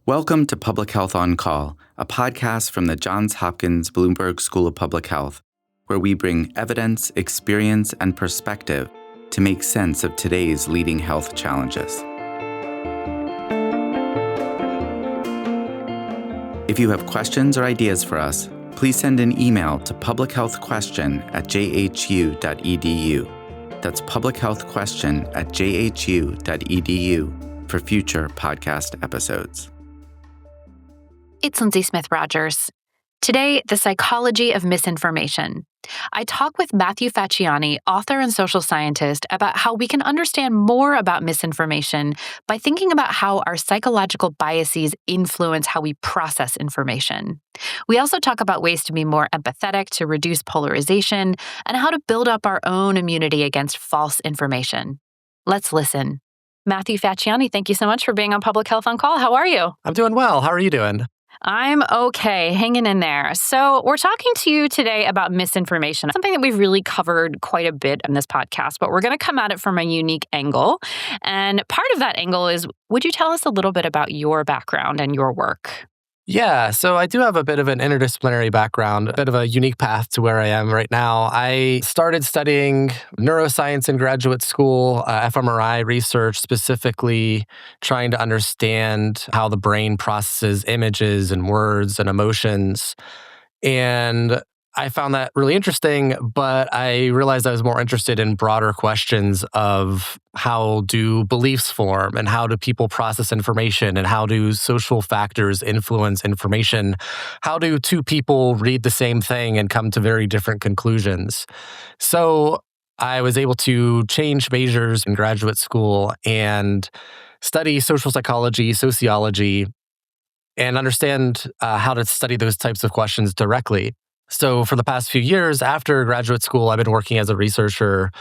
Welcome to Public Health on Call, a podcast from the Johns Hopkins Bloomberg School of Public Health, where we bring evidence, experience, and perspective to make sense of today's leading health challenges. If you have questions or ideas for us, please send an email to publichealthquestion@jhu.edu. That's publichealthquestion@jhu.edu for future podcast episodes. It's Lindsay Smith Rogers. Today, the psychology of misinformation. I talk with Matthew Facciani, author and social scientist, about how we can understand more about misinformation by thinking about how our psychological biases influence how we process information. We also talk about ways to be more empathetic to reduce polarization and how to build up our own immunity against false information. Let's listen. Matthew Facciani, thank you so much for being on Public Health on Call. How are you? I'm doing well. How are you doing? I'm okay, hanging in there. So we're talking to you today about misinformation, something that we've really covered quite a bit in this podcast, but we're going to come at it from a unique angle. And part of that angle is, would you tell us a little bit about your background and your work? Yeah, so I do have a bit of an interdisciplinary background, a bit of a unique path to where I am right now. I started studying neuroscience in graduate school, fMRI research, specifically trying to understand how the brain processes images and words and emotions. And I found that really interesting, but I realized I was more interested in broader questions of how do beliefs form and how do people process information and how do social factors influence information? How do two people read the same thing and come to very different conclusions? So I was able to change majors in graduate school and study social psychology, sociology, and understand how to study those types of questions directly. So for the past few years after graduate school, I've been working as a researcher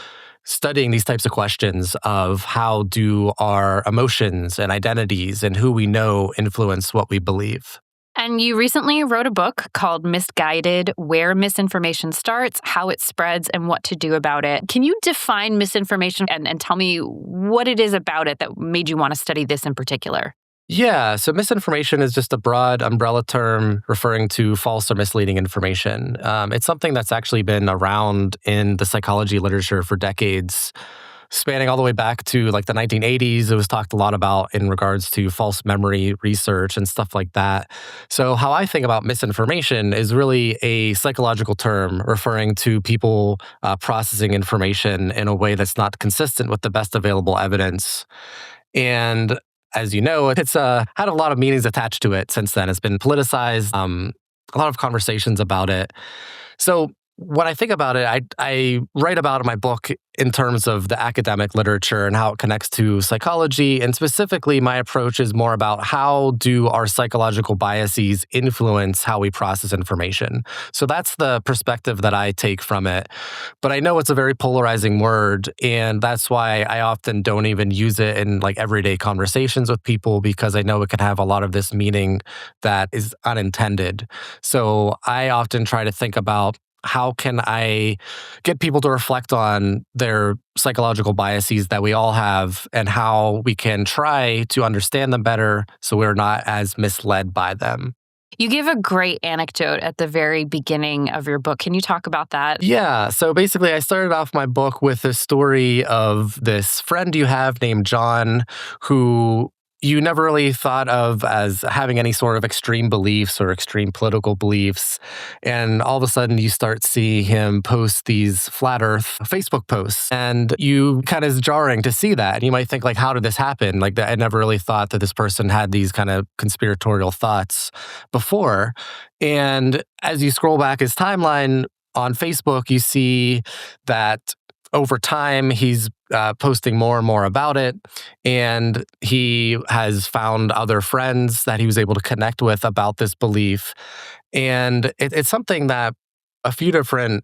studying these types of questions of how do our emotions and identities and who we know influence what we believe. And you recently wrote a book called Misguided, Where Misinformation Starts, How It Spreads, and What to Do About It. Can you define misinformation and tell me what it is about it that made you want to study this in particular? Yeah, so misinformation is just a broad umbrella term referring to false or misleading information. It's something that's actually been around in the psychology literature for decades, spanning all the way back to like the 1980s. It was talked a lot about in regards to false memory research and stuff like that. So how I think about misinformation is really a psychological term referring to people processing information in a way that's not consistent with the best available evidence. And as you know, it's had a lot of meanings attached to it since then. It's been politicized, a lot of conversations about it. So when I think about it, I write about in my book in terms of the academic literature and how it connects to psychology. And specifically, my approach is more about how do our psychological biases influence how we process information. So that's the perspective that I take from it. But I know it's a very polarizing word, and that's why I often don't even use it in like everyday conversations with people, because I know it can have a lot of this meaning that is unintended. So I often try to think about how can I get people to reflect on their psychological biases that we all have and how we can try to understand them better so we're not as misled by them. You give a great anecdote at the very beginning of your book. Can you talk about that? Yeah. So basically, I started off my book with a story of this friend you have named John, who you never really thought of as having any sort of extreme beliefs or extreme political beliefs. And all of a sudden you start seeing him post these flat earth Facebook posts. And you kind of is jarring to see that. And you might think like, how did this happen? Like I never really thought that this person had these kind of conspiratorial thoughts before. And as you scroll back his timeline on Facebook, you see that over time, he's posting more and more about it, and he has found other friends that he was able to connect with about this belief. And it's something that a few different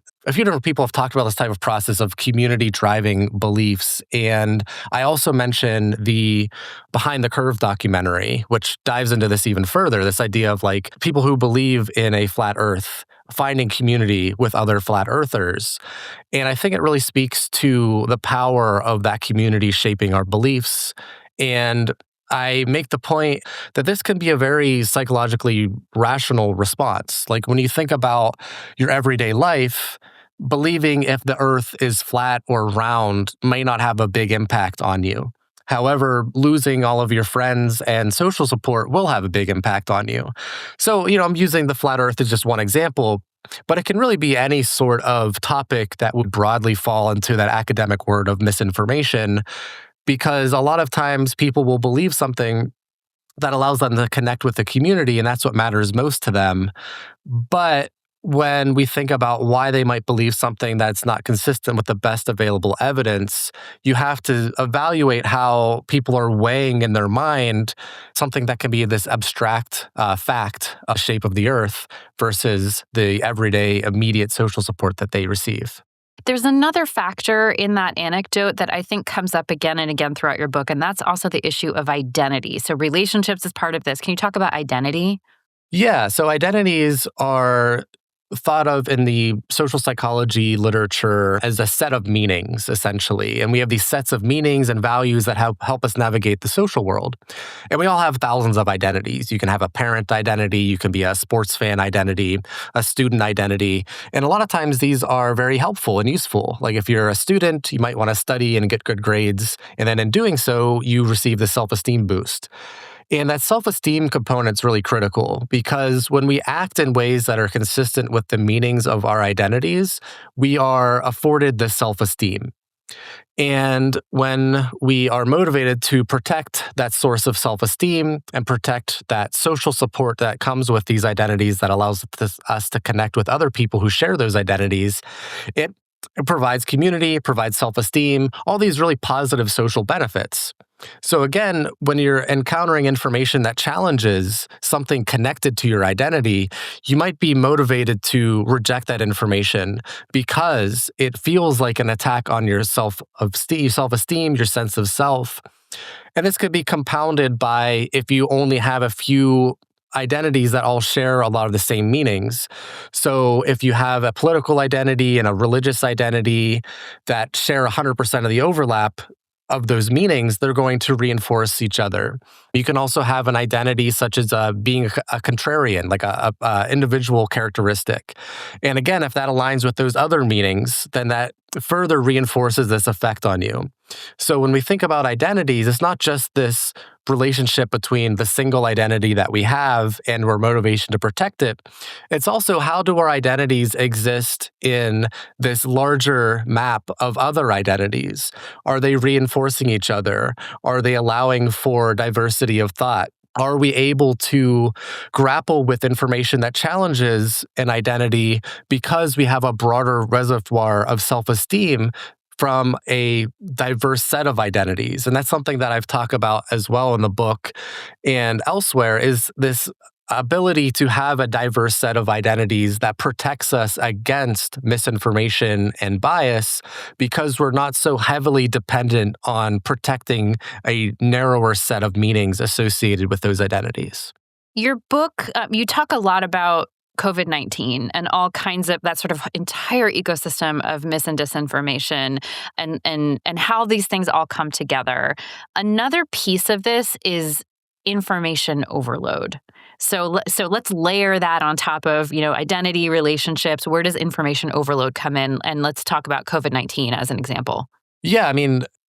people have talked about, this type of process of community driving beliefs. And I also mention the Behind the Curve documentary, which dives into this even further, this idea of like people who believe in a flat earth finding community with other flat earthers. And I think it really speaks to the power of that community shaping our beliefs. And I make the point that this can be a very psychologically rational response. Like when you think about your everyday life, believing if the earth is flat or round may not have a big impact on you. However, losing all of your friends and social support will have a big impact on you. So, I'm using the flat earth as just one example, but it can really be any sort of topic that would broadly fall into that academic word of misinformation, because a lot of times people will believe something that allows them to connect with the community, and that's what matters most to them. But when we think about why they might believe something that's not consistent with the best available evidence, you have to evaluate how people are weighing in their mind something that can be this abstract fact, a shape of the earth, versus the everyday immediate social support that they receive. There's another factor in that anecdote that I think comes up again and again throughout your book, and that's also the issue of identity. So relationships is part of this. Can you talk about identity? Yeah, so identities are thought of in the social psychology literature as a set of meanings, essentially. And we have these sets of meanings and values that help us navigate the social world. And we all have thousands of identities. You can have a parent identity, you can be a sports fan identity, a student identity. And a lot of times these are very helpful and useful. Like if you're a student, you might want to study and get good grades. And then in doing so, you receive the self-esteem boost. And that self-esteem component is really critical because when we act in ways that are consistent with the meanings of our identities, we are afforded this self-esteem. And when we are motivated to protect that source of self-esteem and protect that social support that comes with these identities that allows us to connect with other people who share those identities, it provides community, it provides self-esteem, all these really positive social benefits. So again, when you're encountering information that challenges something connected to your identity, you might be motivated to reject that information because it feels like an attack on your self-esteem, your sense of self. And this could be compounded by if you only have a few identities that all share a lot of the same meanings. So if you have a political identity and a religious identity that share 100% of the overlap of those meanings, they're going to reinforce each other. You can also have an identity such as being a contrarian, like a individual characteristic. And again, if that aligns with those other meanings, then that further reinforces this effect on you. So when we think about identities, it's not just this relationship between the single identity that we have and our motivation to protect it. It's also how do our identities exist in this larger map of other identities? Are they reinforcing each other? Are they allowing for diversity of thought? Are we able to grapple with information that challenges an identity because we have a broader reservoir of self-esteem from a diverse set of identities? And that's something that I've talked about as well in the book and elsewhere, is this ability to have a diverse set of identities that protects us against misinformation and bias because we're not so heavily dependent on protecting a narrower set of meanings associated with those identities. Your book, you talk a lot about COVID-19 and all kinds of that sort of entire ecosystem of mis and disinformation and how these things all come together. Another piece of this is information overload. So let's layer that on top of, identity, relationships. Where does information overload come in? And let's talk about COVID-19 as an example. Yeah,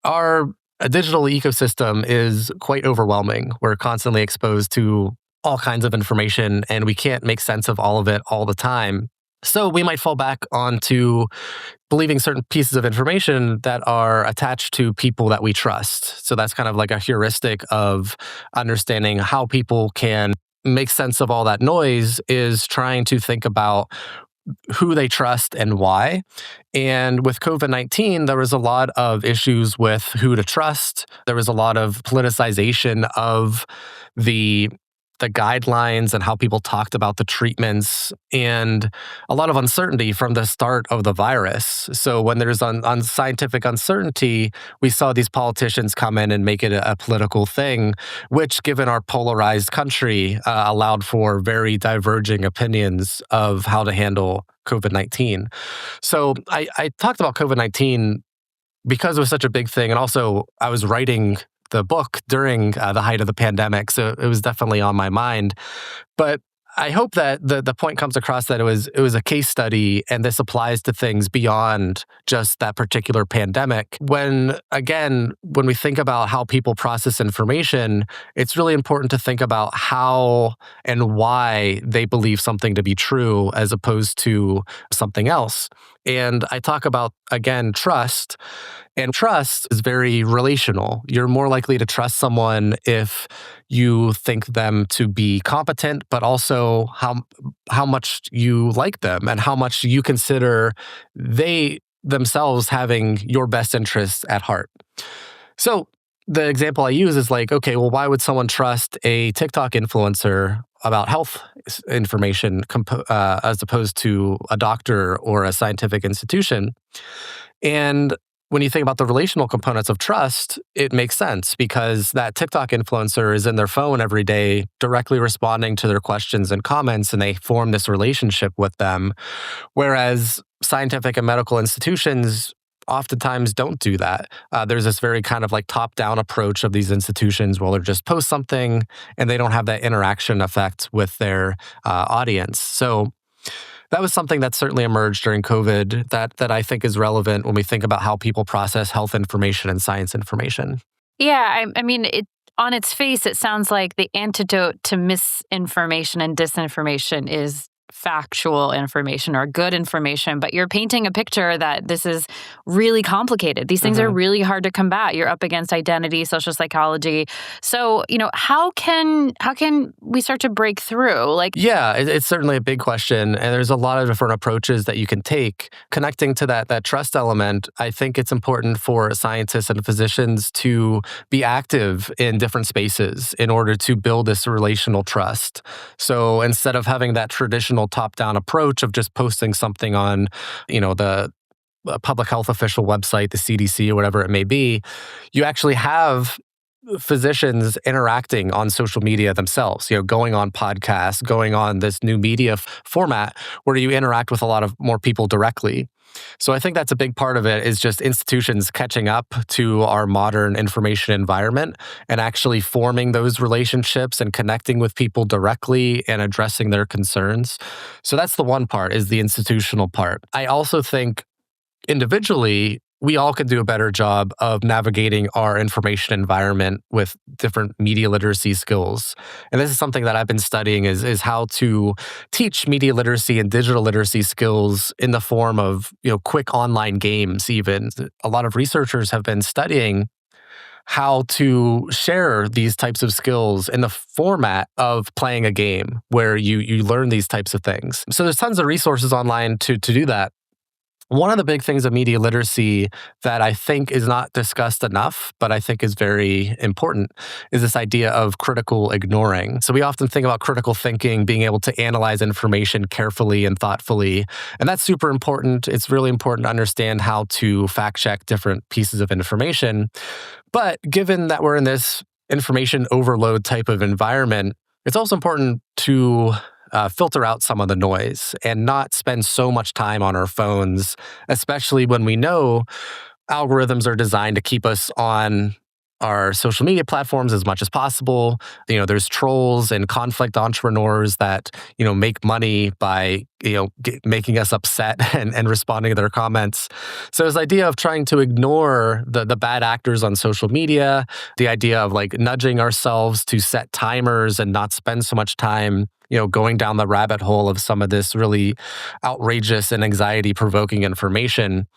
our digital ecosystem is quite overwhelming. We're constantly exposed to all kinds of information, and we can't make sense of all of it all the time. So we might fall back onto believing certain pieces of information that are attached to people that we trust. So that's kind of like a heuristic of understanding how people can make sense of all that noise, is trying to think about who they trust and why. And with COVID-19, there was a lot of issues with who to trust. There was a lot of politicization of the guidelines and how people talked about the treatments, and a lot of uncertainty from the start of the virus. So when there's scientific uncertainty, we saw these politicians come in and make it a political thing, which, given our polarized country, allowed for very diverging opinions of how to handle COVID-19. So I talked about COVID-19 because it was such a big thing. And also, I was writing the book during the height of the pandemic, so it was definitely on my mind. But I hope that the point comes across that it was a case study, and this applies to things beyond just that particular pandemic. When we think about how people process information, it's really important to think about how and why they believe something to be true as opposed to something else. And I talk about, again, trust. And trust is very relational. You're more likely to trust someone if you think them to be competent, but also how much you like them and how much you consider they themselves having your best interests at heart. So the example I use is like, okay, well, why would someone trust a TikTok influencer about health information as opposed to a doctor or a scientific institution? And when you think about the relational components of trust, it makes sense because that TikTok influencer is in their phone every day, directly responding to their questions and comments, and they form this relationship with them. Whereas scientific and medical institutions oftentimes don't do that. There's this very kind of like top-down approach of these institutions where they'll just post something and they don't have that interaction effect with their audience. So that was something that certainly emerged during COVID that I think is relevant when we think about how people process health information and science information. Yeah, I mean, on its face, it sounds like the antidote to misinformation and disinformation is factual information or good information, but you're painting a picture that this is really complicated. These things are really hard to combat. You're up against identity, social psychology. So, how can we start to break through? It's certainly a big question, and there's a lot of different approaches that you can take. Connecting to that trust element, I think it's important for scientists and physicians to be active in different spaces in order to build this relational trust. So instead of having that traditional top-down approach of just posting something on, the public health official website, the CDC or whatever it may be, you actually have physicians interacting on social media themselves, going on podcasts, going on this new media format where you interact with a lot of more people directly. So I think that's a big part of it is just institutions catching up to our modern information environment and actually forming those relationships and connecting with people directly and addressing their concerns. So that's the one part, is the institutional part. I also think individually, we all can do a better job of navigating our information environment with different media literacy skills. And this is something that I've been studying is how to teach media literacy and digital literacy skills in the form of, quick online games even. A lot of researchers have been studying how to share these types of skills in the format of playing a game where you learn these types of things. So there's tons of resources online to do that. One of the big things of media literacy that I think is not discussed enough, but I think is very important, is this idea of critical ignoring. So we often think about critical thinking, being able to analyze information carefully and thoughtfully, and that's super important. It's really important to understand how to fact check different pieces of information. But given that we're in this information overload type of environment, it's also important to filter out some of the noise and not spend so much time on our phones, especially when we know algorithms are designed to keep us on our social media platforms as much as possible. There's trolls and conflict entrepreneurs that, make money by, making us upset and responding to their comments. So this idea of trying to ignore the bad actors on social media, the idea of nudging ourselves to set timers and not spend so much time going down the rabbit hole of some of this really outrageous and anxiety-provoking information,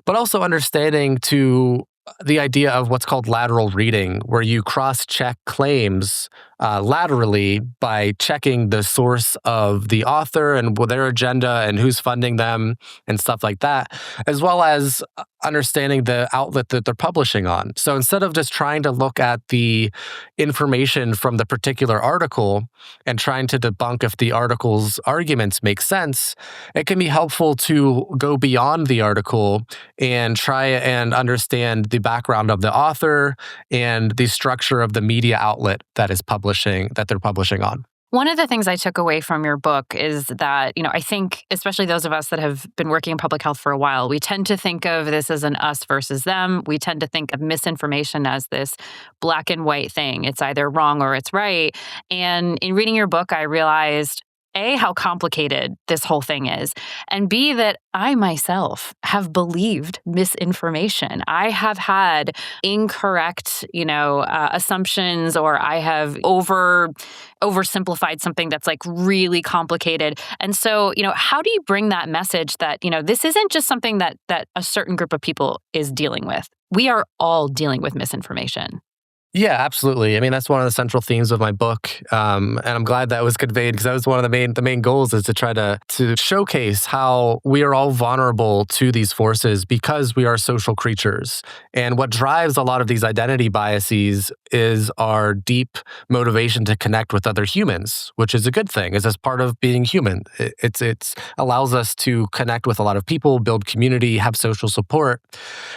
but also understanding to the idea of what's called lateral reading, where you cross-check claims laterally by checking the source of the author and their agenda and who's funding them and stuff like that, as well as understanding the outlet that they're publishing on. So instead of just trying to look at the information from the particular article and trying to debunk if the article's arguments make sense, it can be helpful to go beyond the article and try and understand the background of the author and the structure of the media outlet that they're publishing on. One of the things I took away from your book is that, I think, especially those of us that have been working in public health for a while, we tend to think of this as an us versus them. We tend to think of misinformation as this black and white thing. It's either wrong or it's right. And in reading your book, I realized, A, how complicated this whole thing is, and B, that I myself have believed misinformation. I have had incorrect, assumptions, or I have oversimplified something that's like really complicated. And so, how do you bring that message that, this isn't just something that a certain group of people is dealing with? We are all dealing with misinformation. Yeah, absolutely. I mean, that's one of the central themes of my book, and I'm glad that was conveyed because that was one of the main goals is to try to showcase how we are all vulnerable to these forces because we are social creatures. And what drives a lot of these identity biases is our deep motivation to connect with other humans, which is a good thing. It's as part of being human. It allows us to connect with a lot of people, build community, have social support,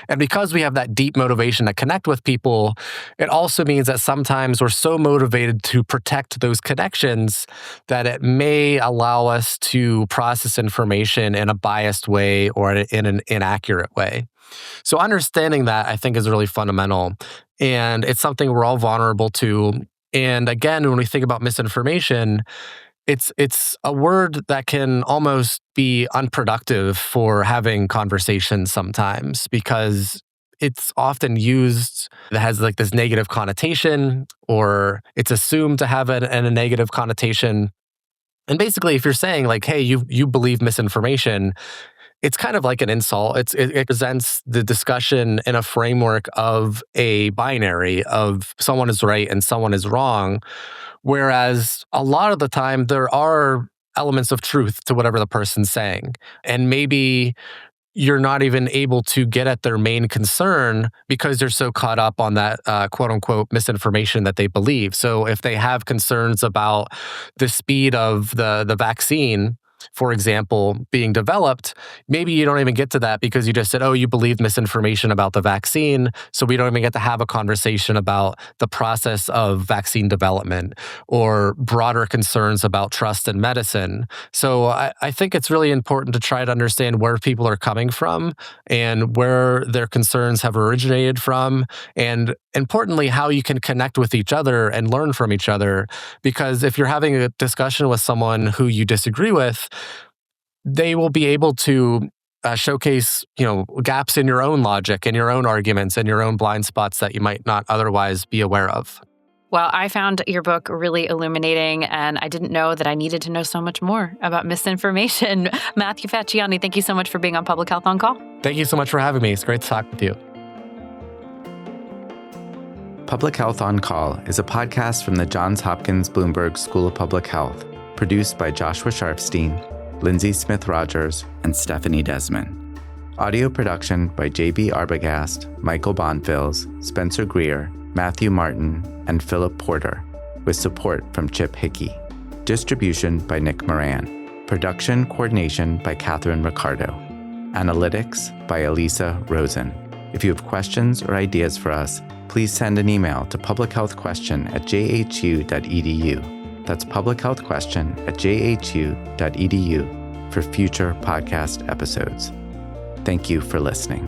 and because we have that deep motivation to connect with people, it also means that sometimes we're so motivated to protect those connections that it may allow us to process information in a biased way or in an inaccurate way. So understanding that, I think, is really fundamental. And it's something we're all vulnerable to. And again, when we think about misinformation, it's a word that can almost be unproductive for having conversations sometimes because it's often used that has like this negative connotation, or it's assumed to have a negative connotation. And basically, if you're saying like, hey, you believe misinformation, it's kind of like an insult. It presents the discussion in a framework of a binary of someone is right and someone is wrong. Whereas a lot of the time there are elements of truth to whatever the person's saying. And maybe you're not even able to get at their main concern because they're so caught up on that quote unquote misinformation that they believe. So if they have concerns about the speed of the vaccine, for example, being developed, maybe you don't even get to that because you just said, oh, you believe misinformation about the vaccine. So we don't even get to have a conversation about the process of vaccine development or broader concerns about trust in medicine. So I think it's really important to try to understand where people are coming from and where their concerns have originated from. And importantly, how you can connect with each other and learn from each other. Because if you're having a discussion with someone who you disagree with, they will be able to showcase, gaps in your own logic and your own arguments and your own blind spots that you might not otherwise be aware of. Well, I found your book really illuminating, and I didn't know that I needed to know so much more about misinformation. Matthew Facciani, thank you so much for being on Public Health on Call. Thank you so much for having me. It's great to talk with you. Public Health on Call is a podcast from the Johns Hopkins Bloomberg School of Public Health, produced by Joshua Sharfstein, Lindsay Smith Rogers, and Stephanie Desmond. Audio production by J.B. Arbogast, Michael Bonfils, Spencer Greer, Matthew Martin, and Philip Porter, with support from Chip Hickey. Distribution by Nick Moran. Production coordination by Catherine Ricardo. Analytics by Elisa Rosen. If you have questions or ideas for us, please send an email to publichealthquestion@jhu.edu. That's publichealthquestion@jhu.edu for future podcast episodes. Thank you for listening.